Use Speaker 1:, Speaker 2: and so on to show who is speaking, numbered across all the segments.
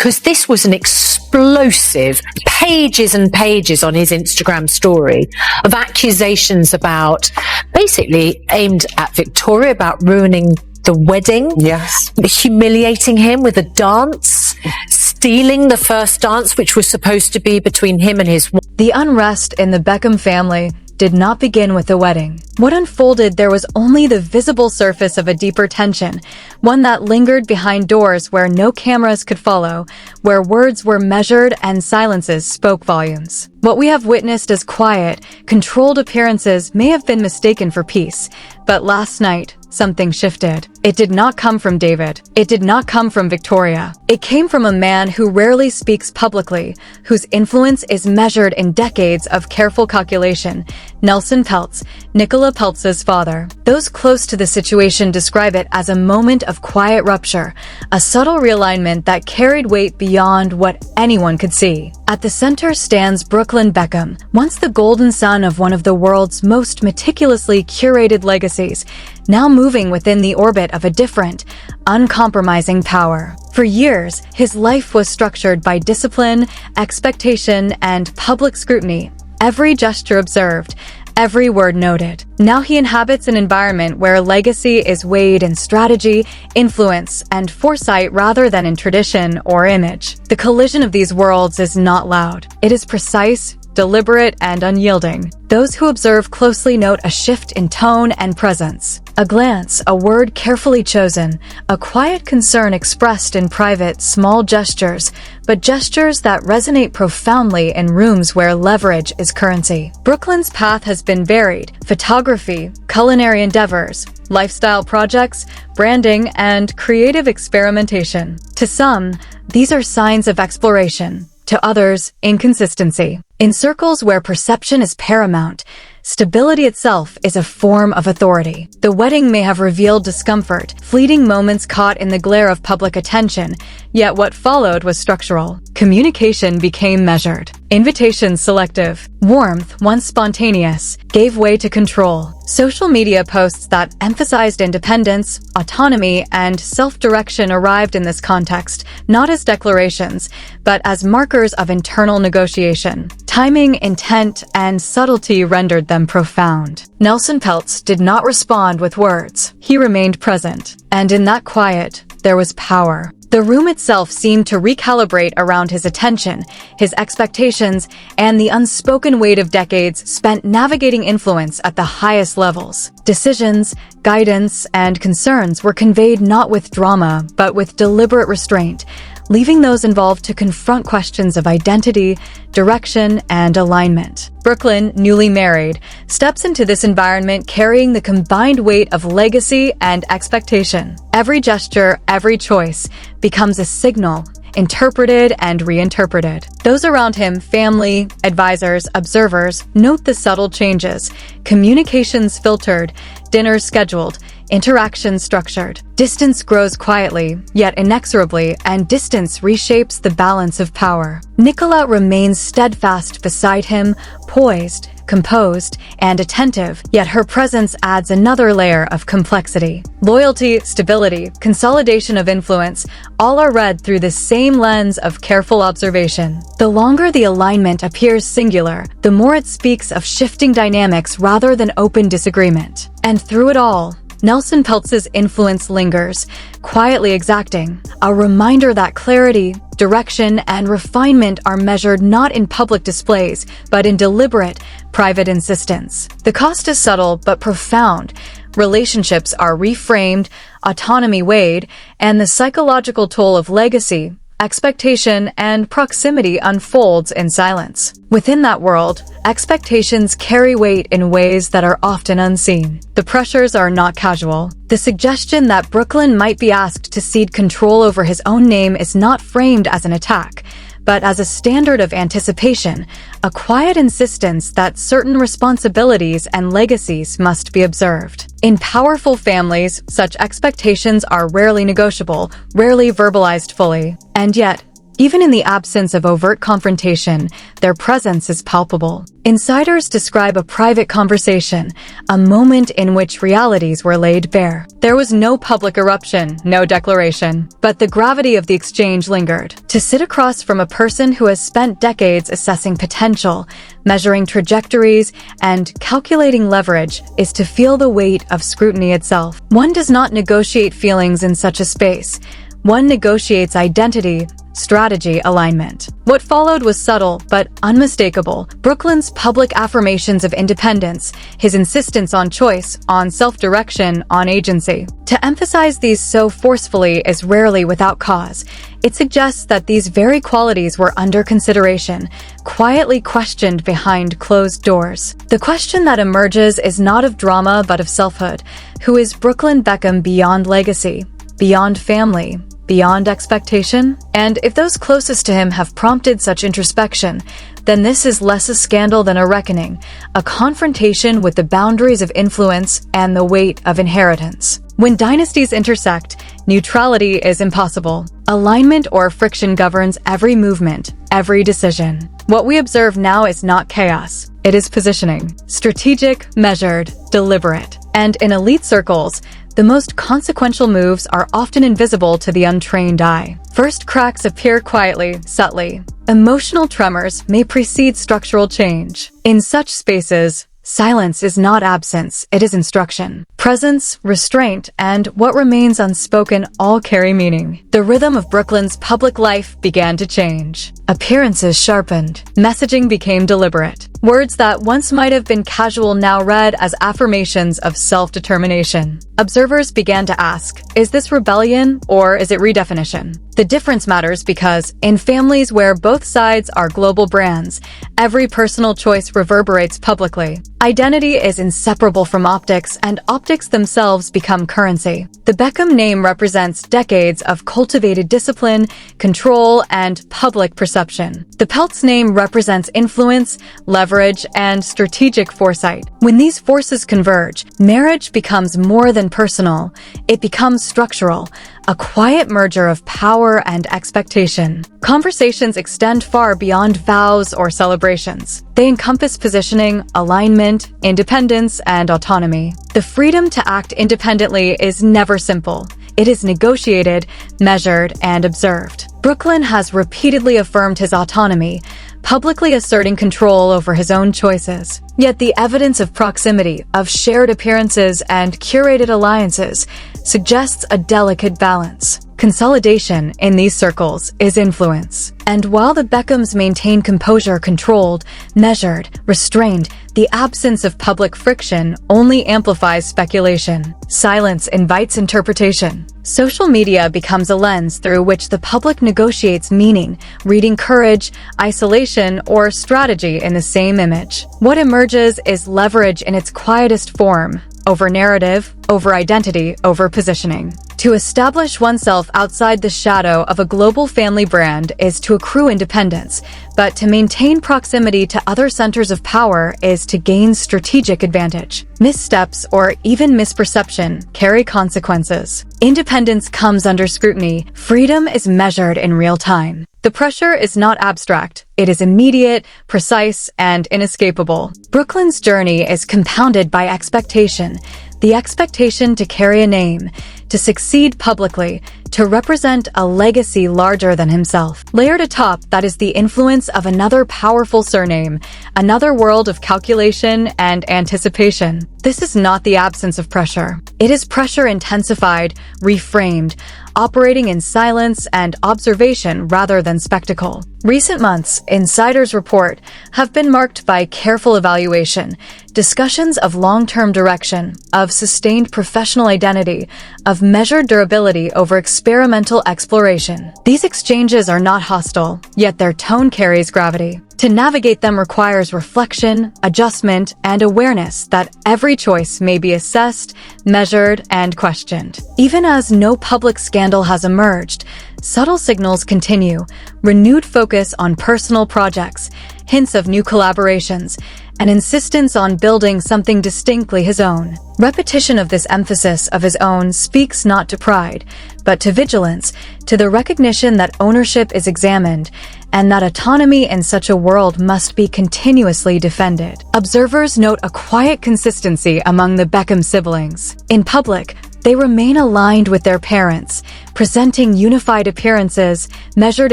Speaker 1: because this was an explosive pages and pages on his Instagram story of accusations about, basically aimed at Victoria, about ruining the wedding.
Speaker 2: Yes.
Speaker 1: Humiliating him with a dance, stealing the first dance, which was supposed to be between him and his wife.
Speaker 3: The unrest in the Beckham family did not begin with the wedding. What unfolded there was only the visible surface of a deeper tension, one that lingered behind doors where no cameras could follow, where words were measured and silences spoke volumes. What we have witnessed as quiet, controlled appearances may have been mistaken for peace, but last night, something shifted. It did not come from David. It did not come from Victoria. It came from a man who rarely speaks publicly, whose influence is measured in decades of careful calculation. Nelson Peltz, Nicola Peltz's father. Those close to the situation describe it as a moment of quiet rupture, a subtle realignment that carried weight beyond what anyone could see. At the center stands Brooklyn Beckham, once the golden son of one of the world's most meticulously curated legacies, now moving within the orbit of a different, uncompromising power. For years, his life was structured by discipline, expectation, and public scrutiny. Every gesture observed, every word noted. Now he inhabits an environment where legacy is weighed in strategy, influence, and foresight rather than in tradition or image. The collision of these worlds is not loud. It is precise, deliberate, and unyielding. Those who observe closely note a shift in tone and presence. A glance, a word carefully chosen, a quiet concern expressed in private, small gestures, but gestures that resonate profoundly in rooms where leverage is currency. Brooklyn's path has been varied: photography, culinary endeavors, lifestyle projects, branding, and creative experimentation. To some, these are signs of exploration. To others, inconsistency. In circles where perception is paramount, stability itself is a form of authority. The wedding may have revealed discomfort, fleeting moments caught in the glare of public attention, yet what followed was structural. Communication became measured. Invitations selective. Warmth, once spontaneous, gave way to control. Social media posts that emphasized independence, autonomy, and self-direction arrived in this context, not as declarations, but as markers of internal negotiation. Timing, intent, and subtlety rendered them profound. Nelson Peltz did not respond with words. He remained present. And in that quiet, there was power. The room itself seemed to recalibrate around his attention, his expectations, and the unspoken weight of decades spent navigating influence at the highest levels. Decisions, guidance, and concerns were conveyed not with drama, but with deliberate restraint, leaving those involved to confront questions of identity, direction, and alignment. Brooklyn, newly married, steps into this environment carrying the combined weight of legacy and expectation. Every gesture, every choice, becomes a signal, interpreted and reinterpreted. Those around him, family, advisors, observers, note the subtle changes. Communications filtered, dinners scheduled, interactions structured. Distance grows quietly, yet inexorably, and distance reshapes the balance of power. Nicola remains steadfast beside him, poised, composed, and attentive, yet her presence adds another layer of complexity. Loyalty, stability, consolidation of influence, all are read through the same lens of careful observation. The longer the alignment appears singular, the more it speaks of shifting dynamics rather than open disagreement. And through it all, Nelson Peltz's influence lingers, quietly exacting, a reminder that clarity, direction, and refinement are measured not in public displays, but in deliberate, private insistence. The cost is subtle but profound. Relationships are reframed, autonomy weighed, and the psychological toll of legacy, expectation, and proximity unfolds in silence. Within that world, expectations carry weight in ways that are often unseen. The pressures are not casual. The suggestion that Brooklyn might be asked to cede control over his own name is not framed as an attack, but as a standard of anticipation, a quiet insistence that certain responsibilities and legacies must be observed. In powerful families, such expectations are rarely negotiable, rarely verbalized fully. And yet, Even in the absence of overt confrontation, their presence is palpable. Insiders describe a private conversation, a moment in which realities were laid bare. There was no public eruption, no declaration, but the gravity of the exchange lingered. To sit across from a person who has spent decades assessing potential, measuring trajectories, and calculating leverage is to feel the weight of scrutiny itself. One does not negotiate feelings in such a space. One negotiates identity, strategy, alignment. What followed was subtle but unmistakable. Brooklyn's public affirmations of independence, his insistence on choice, on self-direction, on agency. To emphasize these so forcefully is rarely without cause. It suggests that these very qualities were under consideration, quietly questioned behind closed doors. The question that emerges is not of drama but of selfhood. Who is Brooklyn Beckham beyond legacy, beyond family, beyond expectation? And if those closest to him have prompted such introspection, then this is less a scandal than a reckoning, a confrontation with the boundaries of influence and the weight of inheritance. When dynasties intersect, neutrality is impossible. Alignment or friction governs every movement, every decision. What we observe now is not chaos. It is positioning, strategic, measured, deliberate. And in elite circles, the most consequential moves are often invisible to the untrained eye. First cracks appear quietly, subtly. Emotional tremors may precede structural change. In such spaces, silence is not absence, it is instruction. Presence, restraint, and what remains unspoken all carry meaning. The rhythm of Brooklyn's public life began to change. Appearances sharpened. Messaging became deliberate. Words that once might have been casual now read as affirmations of self-determination. Observers began to ask, is this rebellion or is it redefinition? The difference matters because, in families where both sides are global brands, every personal choice reverberates publicly. Identity is inseparable from optics, and optics themselves become currency. The Beckham name represents decades of cultivated discipline, control, and public perception. The Peltz name represents influence, leverage, and strategic foresight. When these forces converge, marriage becomes more than personal. It becomes structural, a quiet merger of power and expectation. Conversations extend far beyond vows or celebrations. They encompass positioning, alignment, independence, and autonomy. The freedom to act independently is never simple. It is negotiated, measured, and observed. Brooklyn has repeatedly affirmed his autonomy, publicly asserting control over his own choices. Yet the evidence of proximity, of shared appearances and curated alliances suggests a delicate balance. Consolidation in these circles is influence. And while the Beckhams maintain composure, controlled, measured, restrained, the absence of public friction only amplifies speculation. Silence invites interpretation. Social media becomes a lens through which the public negotiates meaning, reading courage, isolation, or strategy in the same image. What emerges is leverage in its quietest form, over narrative, over identity, over positioning. To establish oneself outside the shadow of a global family brand is to accrue independence, but to maintain proximity to other centers of power is to gain strategic advantage. Missteps or even misperception carry consequences. Independence comes under scrutiny. Freedom is measured in real time. The pressure is not abstract. It is immediate, precise, and inescapable. Brooklyn's journey is compounded by expectation. The expectation to carry a name, to succeed publicly, to represent a legacy larger than himself. Layered atop, that is the influence of another powerful surname, another world of calculation and anticipation. This is not the absence of pressure. It is pressure intensified, reframed, operating in silence and observation rather than spectacle. Recent months, insiders report, have been marked by careful evaluation, discussions of long-term direction, of sustained professional identity, of measured durability over experimental exploration. These exchanges are not hostile, yet their tone carries gravity. To navigate them requires reflection, adjustment, and awareness that every choice may be assessed, measured, and questioned. Even as no public scandal has emerged, subtle signals continue, renewed focus on personal projects, hints of new collaborations, an insistence on building something distinctly his own. Repetition of this emphasis of his own speaks not to pride, but to vigilance, to the recognition that ownership is examined, and that autonomy in such a world must be continuously defended. Observers note a quiet consistency among the Beckham siblings. In public, they remain aligned with their parents, presenting unified appearances, measured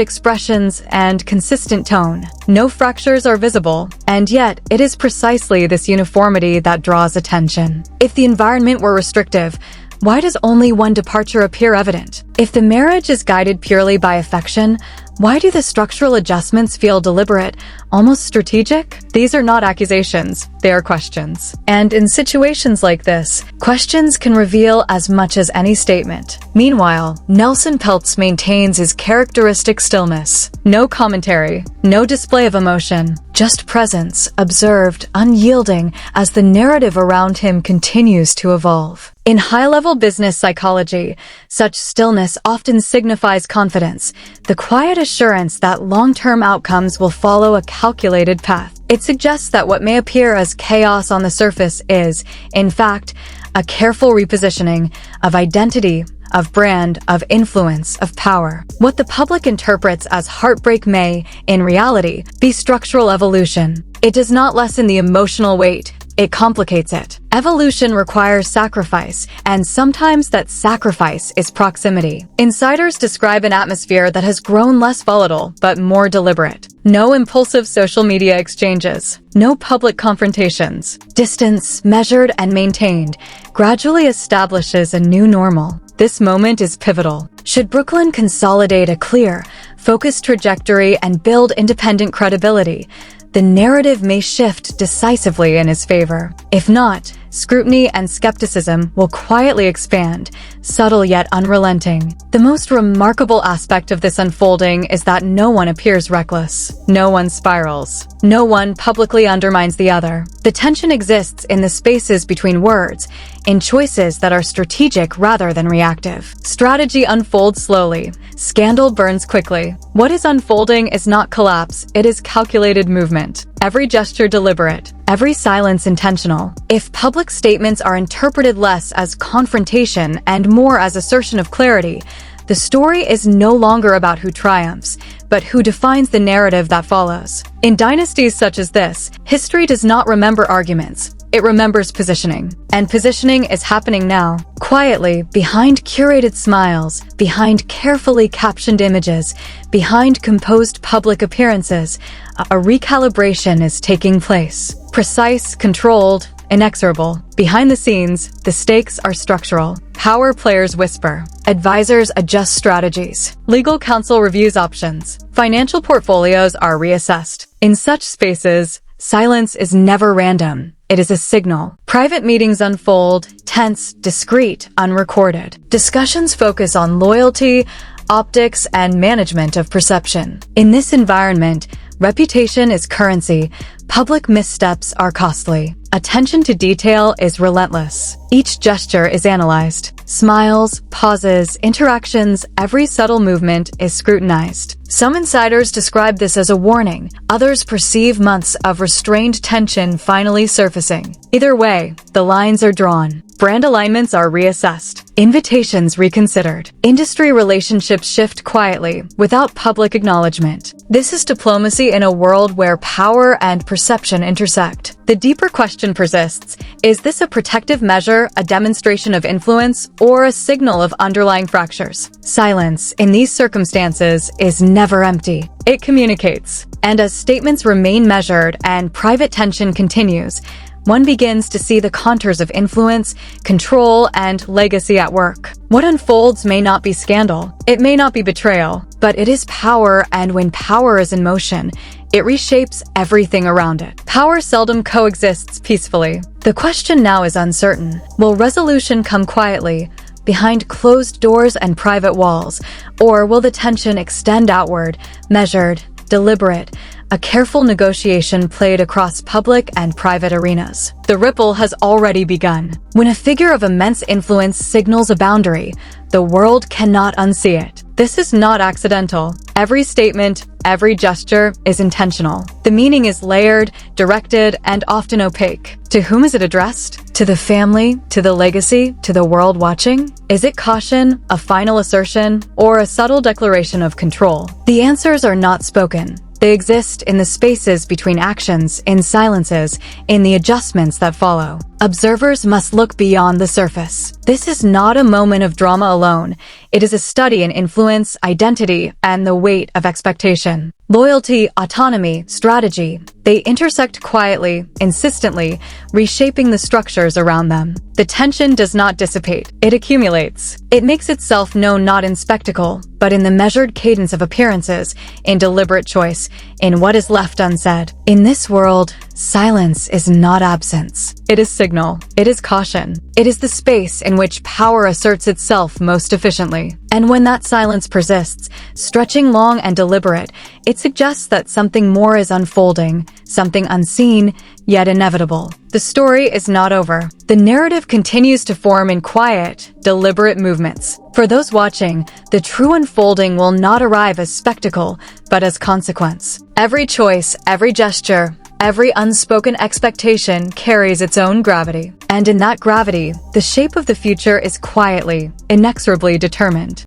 Speaker 3: expressions, and consistent tone. No fractures are visible, and yet it is precisely this uniformity that draws attention. If the environment were restrictive, why does only one departure appear evident? If the marriage is guided purely by affection, why do the structural adjustments feel deliberate, almost strategic? These are not accusations, they are questions. And in situations like this, questions can reveal as much as any statement. Meanwhile, Nicola Peltz maintains his characteristic stillness. No commentary, no display of emotion, just presence, observed, unyielding, as the narrative around him continues to evolve. In high-level business psychology, such stillness often signifies confidence, the quiet assurance that long-term outcomes will follow a calculated path. It suggests that what may appear as chaos on the surface is, in fact, a careful repositioning of identity, of brand, of influence, of power. What the public interprets as heartbreak may, in reality, be structural evolution. It does not lessen the emotional weight. It complicates it. Evolution requires sacrifice, and sometimes that sacrifice is proximity. Insiders describe an atmosphere that has grown less volatile, but more deliberate. No impulsive social media exchanges. No public confrontations. Distance, measured and maintained, gradually establishes a new normal. This moment is pivotal. Should Brooklyn consolidate a clear, focused trajectory and build independent credibility, the narrative may shift decisively in his favor. If not, scrutiny and skepticism will quietly expand, subtle yet unrelenting. The most remarkable aspect of this unfolding is that no one appears reckless. No one spirals. No one publicly undermines the other. The tension exists in the spaces between words, in choices that are strategic rather than reactive. Strategy unfolds slowly. Scandal burns quickly. What is unfolding is not collapse, it is calculated movement. Every gesture deliberate. Every silence intentional. If public statements are interpreted less as confrontation and more as assertion of clarity, the story is no longer about who triumphs, but who defines the narrative that follows. In dynasties such as this, history does not remember arguments. It remembers positioning. And positioning is happening now. Quietly, behind curated smiles, behind carefully captioned images, behind composed public appearances, a recalibration is taking place. Precise, controlled, inexorable. Behind the scenes, the stakes are structural. Power players whisper. Advisors adjust strategies. Legal counsel reviews options. Financial portfolios are reassessed. In such spaces, silence is never random. It is a signal. Private meetings unfold, tense, discreet, unrecorded. Discussions focus on loyalty, optics, and management of perception. In this environment, reputation is currency. Public missteps are costly. Attention to detail is relentless. Each gesture is analyzed. Smiles, pauses, interactions, every subtle movement is scrutinized. Some insiders describe this as a warning. Others perceive months of restrained tension finally surfacing. Either way, the lines are drawn. Brand alignments are reassessed. Invitations reconsidered. Industry relationships shift quietly, without public acknowledgement. This is diplomacy in a world where power and perception intersect. The deeper question persists. Is this a protective measure, a demonstration of influence, or a signal of underlying fractures? Silence, in these circumstances, is never empty. It communicates. And as statements remain measured and private tension continues, one begins to see the contours of influence, control, and legacy at work. What unfolds may not be scandal. It may not be betrayal, but it is power, and when power is in motion, it reshapes everything around it. Power seldom coexists peacefully. The question now is uncertain. Will resolution come quietly, behind closed doors and private walls, or will the tension extend outward, measured, deliberate, a careful negotiation played across public and private arenas? The ripple has already begun. When a figure of immense influence signals a boundary, the world cannot unsee it. This is not accidental. Every statement, every gesture is intentional. The meaning is layered, directed, and often opaque. To whom is it addressed? To the family? To the legacy? To the world watching? Is it caution, a final assertion, or a subtle declaration of control? The answers are not spoken. They exist in the spaces between actions, in silences, in the adjustments that follow. Observers must look beyond the surface. This is not a moment of drama alone. It is a study in influence, identity, and the weight of expectation. Loyalty, autonomy, strategy, they intersect quietly, insistently, reshaping the structures around them. The tension does not dissipate. It accumulates. It makes itself known not in spectacle, but in the measured cadence of appearances, in deliberate choice, in what is left unsaid. In this world, silence is not absence. It is signal. It is caution. It is the space in which power asserts itself most efficiently. And when that silence persists, stretching long and deliberate, it suggests that something more is unfolding, something unseen, yet inevitable. The story is not over. The narrative continues to form in quiet, deliberate movements. For those watching, the true unfolding will not arrive as spectacle, but as consequence. Every choice, every gesture, every unspoken expectation carries its own gravity. And in that gravity, the shape of the future is quietly, inexorably determined.